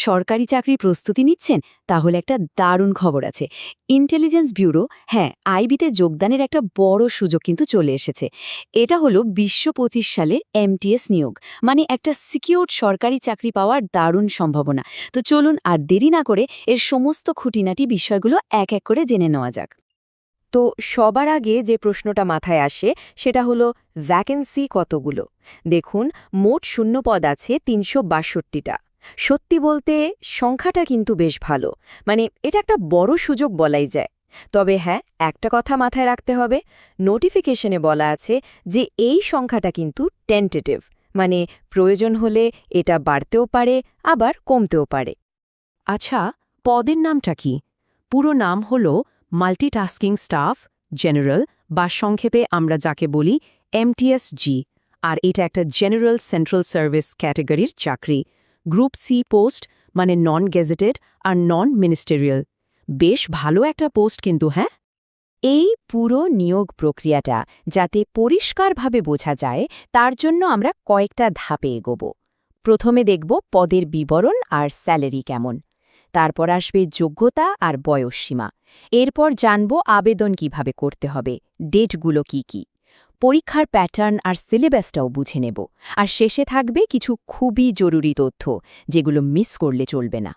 সরকারি চাকরির প্রস্তুতি নিচ্ছেন? তাহলে একটা দারুণ খবর আছে। ইন্টেলিজেন্স ব্যুরো, হ্যাঁ, আইবিতে যোগদানের একটা বড় সুযোগ কিন্তু চলে এসেছে। এটা হলো ২০২৫ সালের এমটিএস নিয়োগ, মানে একটা সিকিউরড সরকারি চাকরি পাওয়ার দারুণ সম্ভাবনা। তো চলুন আর দেরি না করে এর সমস্ত খুঁটিনাটি বিষয়গুলো এক এক করে জেনে নেওয়া যাক। তো সবার আগে যে প্রশ্নটা মাথায় আসে সেটা হলো ভ্যাকেন্সি কতগুলো। দেখুন, মোট শূন্যপদ আছে ৩৬২টা। সত্যি বলতে সংখ্যাটা কিন্তু বেশ ভালো, মানে এটা একটা বড় সুযোগ বলাই যায়। তবে হ্যাঁ, একটা কথা মাথায় রাখতে হবে, নোটিফিকেশনে বলা আছে যে এই সংখ্যাটা কিন্তু টেন্টেটিভ, মানে প্রয়োজন হলে এটা বাড়তেও পারে আবার কমতেও পারে। আচ্ছা, পদের নামটা কি? পুরো নাম হল মাল্টিটাস্কিং স্টাফ জেনারেল, বা সংক্ষেপে আমরা যাকে বলি এমটিএসজি। আর এটা একটা জেনারেল সেন্ট্রাল সার্ভিস ক্যাটাগরির চাকরি। গ্রুপ সি পোস্ট, মানে নন গেজেটেড আর নন মিনিস্টেরিয়াল। বেশ ভালো একটা পোস্ট কিন্তু, হ্যাঁ। এই পুরো নিয়োগ প্রক্রিয়াটা যাতে পরিষ্কারভাবে বোঝা যায়, তার জন্য আমরা কয়েকটা ধাপে এগোব। প্রথমে দেখব পদের বিবরণ আর স্যালারি কেমন। তারপর আসবে যোগ্যতা আর বয়সসীমা। এরপর জানব আবেদন কিভাবে করতে হবে, ডেটগুলো কি কি, পরীক্ষার প্যাটার্ন আর সিলেবাসটাও বুঝে নেব। আর শেষে থাকবে কিছু খুবই জরুরি তথ্য, যেগুলো মিস করলে চলবে না।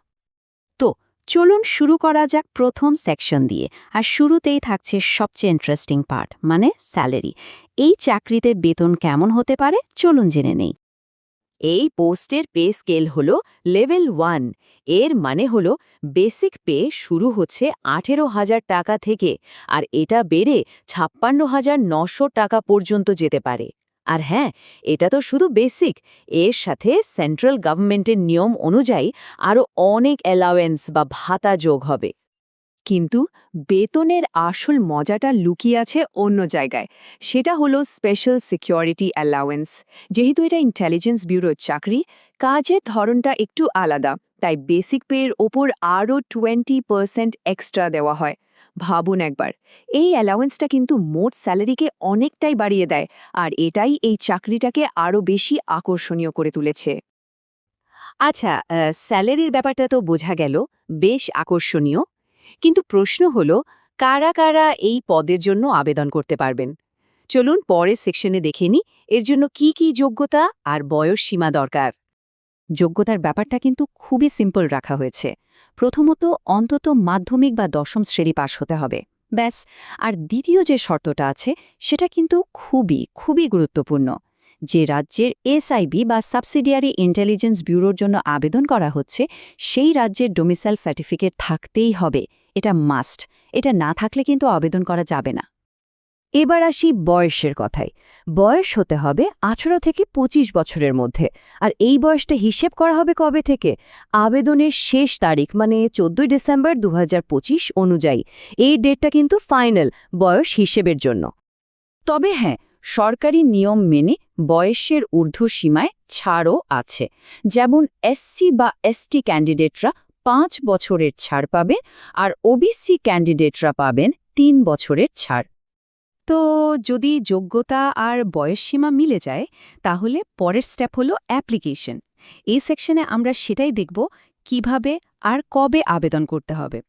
তো চলুন শুরু করা যাক প্রথম সেকশন দিয়ে। আর শুরুতেই থাকছে সবচেয়ে ইন্টারেস্টিং পার্ট, মানে স্যালারি। এই চাকরিতে বেতন কেমন হতে পারে চলুন জেনে নেই। এই পোস্টের পে স্কেল হল লেভেল 1। এর মানে হল বেসিক পে শুরু হচ্ছে ১৮,০০০ টাকা থেকে, আর এটা বেড়ে ৫৬,৯০০ টাকা পর্যন্ত যেতে পারে। আর হ্যাঁ, এটা তো শুধু বেসিক, এর সাথে সেন্ট্রাল গভর্নমেন্টের নিয়ম অনুযায়ী আরও অনেক অ্যালাওয়েন্স বা ভাতা যোগ হবে। কিন্তু বেতনের আসল মজাটা লুকিয়ে আছে অন্য জায়গায়। সেটা হলো স্পেশাল সিকিউরিটি অ্যালাউয়েন্স। যেহেতু এটা ইন্টেলিজেন্স ব্যুরোর চাকরি, কাজের ধরনটা একটু আলাদা, তাই বেসিক পের ওপর আরও 20% এক্সট্রা দেওয়া হয়। ভাবুন একবার, এই অ্যালাউয়েন্সটা কিন্তু মোট স্যালারিকে অনেকটাই বাড়িয়ে দেয়, আর এটাই এই চাকরিটাকে আরও বেশি আকর্ষণীয় করে তুলেছে। আচ্ছা, স্যালারির ব্যাপারটা তো বোঝা গেল, বেশ আকর্ষণীয়। কিন্তু প্রশ্ন হলো, কারা কারা এই পদের জন্য আবেদন করতে পারবেন? চলুন পরের সেকশনে দেখে নিই এর জন্য কি কি যোগ্যতা আর বয়স সীমা দরকার। যোগ্যতার ব্যাপারটা কিন্তু খুবই সিম্পল রাখা হয়েছে। প্রথমত অন্তত মাধ্যমিক বা দশম শ্রেণী পাশ হতে হবে, ব্যাস। আর দ্বিতীয় যে শর্তটা আছে সেটা কিন্তু খুবই গুরুত্বপূর্ণ। যে রাজ্যের এসআইবি বা সাবসিডিয়ারি ইন্টেলিজেন্স ব্যুরোর জন্য আবেদন করা হচ্ছে, সেই রাজ্যের ডোমিসাইল সার্টিফিকেট থাকতেই হবে। এটা মাস্ট। এটা না থাকলে কিন্তু আবেদন করা যাবে না। এবার আসি বয়সের কথায়। বয়স হতে হবে 18 থেকে 25 বছরের মধ্যে। আর এই বয়সটা হিসেব করা হবে কবে থেকে? আবেদনের শেষ তারিখ, মানে 14 ডিসেম্বর 2025 অনুযায়ী। এই ডেটটা কিন্তু ফাইনাল বয়স হিসেবের জন্য। তবে হ্যাঁ, সরকারি নিয়ম মেনে বয়সের ঊর্ধ্বসীমায় ছাড়ও আছে। যেমন এসসি বা এসটি ক্যান্ডিডেটরা 5 বছরের ছাড় পাবে, আর ওবিসি ক্যান্ডিডেটরা পাবেন 3 বছরের ছাড়। তো যদি যোগ্যতা আর বয়সসীমা মিলে যায়, তাহলে পরের স্টেপ হলো অ্যাপ্লিকেশন। এই সেকশনে আমরা সেটাই দেখব, কিভাবে আর কবে আবেদন করতে হবে।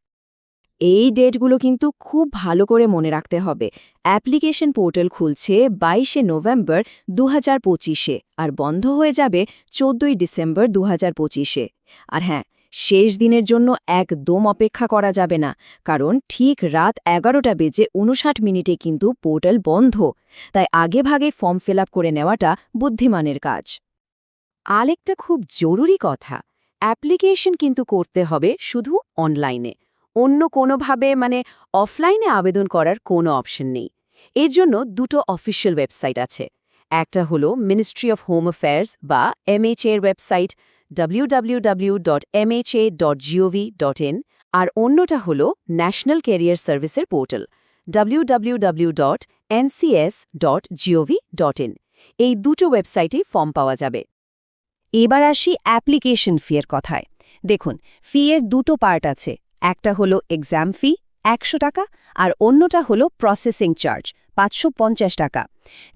এই ডেটগুলো কিন্তু খুব ভালো করে মনে রাখতে হবে। অ্যাপ্লিকেশন পোর্টাল খুলছে 22শে নভেম্বর 2025-এ আর বন্ধ হয়ে যাবে 14ই ডিসেম্বর 2025-এ। আর হ্যাঁ, শেষ দিনের জন্য একদম অপেক্ষা করা যাবে না, কারণ ঠিক রাত 11টা বেজে 59 মিনিটে কিন্তু পোর্টাল বন্ধ। তাই আগেভাগে ফর্ম ফিল আপ করে নেওয়াটা বুদ্ধিমানের কাজ। আরেকটা খুব জরুরি কথা, অ্যাপ্লিকেশন কিন্তু করতে হবে শুধু অনলাইনে। অন্য কোনোভাবে, মানে অফলাইনে আবেদন করার কোনো অপশন নেই। এর জন্য দুটো অফিসিয়াল ওয়েবসাইট আছে। একটা হলো মিনিস্ট্রি অফ হোম অ্যাফেয়ার্স বা MHA এর ওয়েবসাইট www.mha.gov.in, আর অন্যটা হলো ন্যাশনাল ক্যারিয়ার সার্ভিসের পোর্টাল www.ncs.gov.in। এই দুটো ওয়েবসাইটেই ফর্ম পাওয়া যাবে। এবার আসি অ্যাপ্লিকেশন ফি এর কথায়। দেখুন, ফি এর দুটো পার্ট আছে। একটা হলো এক্সাম ফি, 100 টাকা আর অন্যটা হলো প্রসেসিং চার্জ 550 টাকা।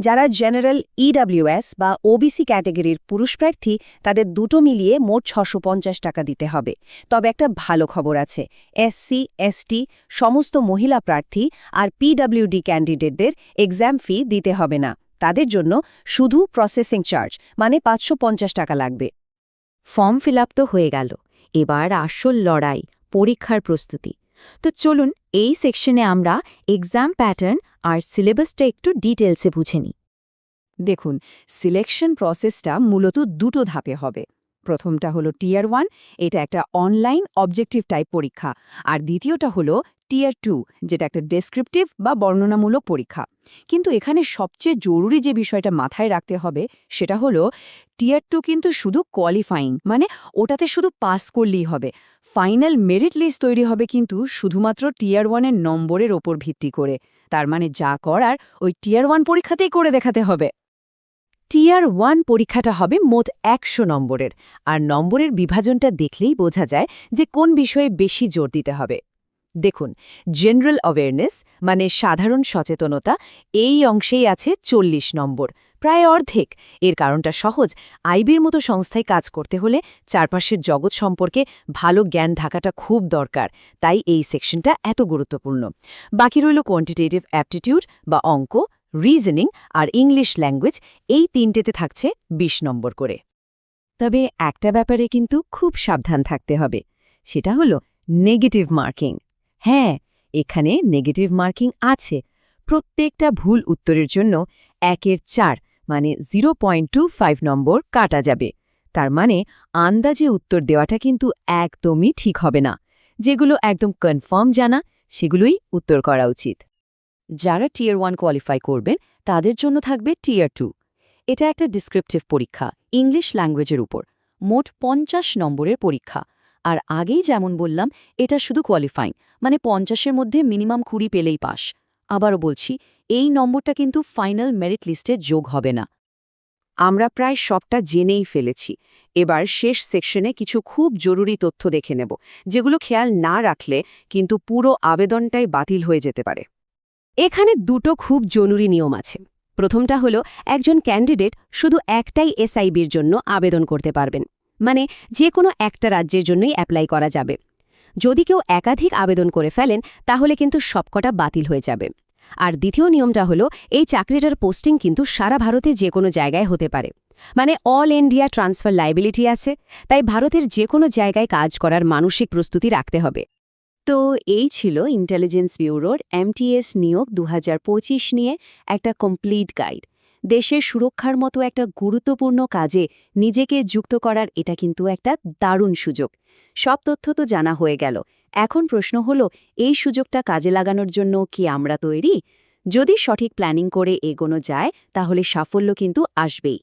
যারা জেনারেল ইডব্লিউএস বা ওবিসি ক্যাটাগরির পুরুষ প্রার্থী তাদের দুটো মিলিয়ে মোট 650 টাকা দিতে হবে। তবে একটা ভালো খবর আছে, এসসি, এসটি, সমস্ত মহিলা প্রার্থী আর পিডব্লিউডি ক্যান্ডিডেটদের এক্সাম ফি দিতে হবে না। তাদের জন্য শুধু প্রসেসিং চার্জ মানে 550 টাকা লাগবে। ফর্ম ফিল আপ তো হয়ে গেল, এবার আসল লড়াই, পরীক্ষার প্রস্তুতি। তো চলুন এই সেকশনে আমরা এক্সাম প্যাটার্ন আর সিলেবাসটা একটু ডিটেলসে বুঝে নিই। দেখুন, সিলেকশন প্রসেসটা মূলত দুটো ধাপে হবে। প্রথমটা হলো টিয়ার 1, এটা একটা অনলাইন অবজেক্টিভ টাইপ পরীক্ষা, আর দ্বিতীয়টা হলো টিয়ার 2, যেটা একটা ডেসক্রিপটিভ বা বর্ণনামূলক পরীক্ষা। কিন্তু এখানে সবচেয়ে জরুরি যে বিষয়টা মাথায় রাখতে হবে সেটা হলো টিয়ার 2 কিন্তু শুধু কোয়ালিফাইং, মানে ওটাতে শুধু পাস করলেই হবে। ফাইনাল মেরিট লিস্ট তৈরি হবে কিন্তু শুধুমাত্র টিয়ার 1 এর নম্বরের ওপর ভিত্তি করে। তার মানে যা করার ওই টিয়ার 1 পরীক্ষাতেই করে দেখাতে হবে। টিয়ার 1 পরীক্ষাটা হবে মোট 100 নম্বরের, আর নম্বরের বিভাজনটা দেখলেই বোঝা যায় যে কোন বিষয়ে বেশি জোর দিতে হবে। দেখুন, জেনারেল অ্যাওয়ারনেস মানে সাধারণ সচেতনতা, এই অংশেই আছে 40 নম্বর, প্রায় অর্ধেক। এর কারণটা সহজ, আইবির মতো সংস্থায় কাজ করতে হলে চারপাশের জগৎ সম্পর্কে ভালো জ্ঞান থাকাটা খুব দরকার, তাই এই সেকশনটা এত গুরুত্বপূর্ণ। বাকি রইল কোয়ান্টিটেটিভ অ্যাপটিটিউড বা অঙ্ক, রিজনিং আর ইংলিশ ল্যাঙ্গুয়েজ, এই তিনটেতে থাকছে 20 নম্বর করে। তবে একটা ব্যাপারে কিন্তু খুব সাবধান থাকতে হবে, সেটা হলো নেগেটিভ মার্কিং। হ্যাঁ, এখানে নেগেটিভ মার্কিং আছে। প্রত্যেকটা ভুল উত্তরের জন্য 1/4 মানে 0.25 নম্বর কাটা যাবে। তার মানে আন্দাজে উত্তর দেওয়াটা কিন্তু একদমই ঠিক হবে না। যেগুলো একদম কনফার্ম জানা, সেগুলোই উত্তর করা উচিত। যারা টিয়ার 1 কোয়ালিফাই করবেন তাদের জন্য থাকবে টিয়ার 2। এটা একটা ডিসক্রিপটিভ পরীক্ষা ইংলিশ ল্যাঙ্গুয়েজের উপর, মোট 50 নম্বরের পরীক্ষা। আর আগেই যেমন বললাম, এটা শুধু কোয়ালিফাইং, মানে 50-এর মধ্যে মিনিমাম 20 পেলেই পাস। আবারও বলছি, এই নম্বরটা কিন্তু ফাইনাল মেরিট লিস্টে যোগ হবে না। আমরা প্রায় সবটা জেনেই ফেলেছি। এবার শেষ সেকশনে কিছু খুব জরুরি তথ্য দেখে নেব, যেগুলো খেয়াল না রাখলে কিন্তু পুরো আবেদনটাই বাতিল হয়ে যেতে পারে। এখানে দুটো খুব জরুরি নিয়ম আছে। প্রথমটা হলো, একজন ক্যান্ডিডেট শুধু একটাই এসআইবির জন্য আবেদন করতে পারবেন, মানে যে কোনো একটা রাজ্যের জন্যই অ্যাপ্লাই করা যাবে। যদি কেউ একাধিক আবেদন করে ফেলেন তাহলে কিন্তু সবকটা বাতিল হয়ে যাবে। আর দ্বিতীয় নিয়মটা হলো, এই চাকরিটার পোস্টিং কিন্তু সারা ভারতে যে কোনো জায়গায় হতে পারে, মানে অল ইন্ডিয়া ট্রান্সফার লায়াবিলিটি আছে। তাই ভারতের যে কোনো জায়গায় কাজ করার মানসিক প্রস্তুতি রাখতে হবে। তো এই ছিল ইন্টেলিজেন্স ব্যুরোর এমটিএস নিয়োগ 2025 নিয়ে একটা কমপ্লিট গাইড। দেশের সুরক্ষার মতো একটা গুরুত্বপূর্ণ কাজে নিজেকে যুক্ত করার এটা কিন্তু একটা দারুণ সুযোগ। সব তথ্য তো জানা হয়ে গেল, এখন প্রশ্ন হলো, এই সুযোগটা কাজে লাগানোর জন্য কি আমরা তৈরি? যদি সঠিক প্ল্যানিং করে এগোনো যায় তাহলে সাফল্য কিন্তু আসবেই।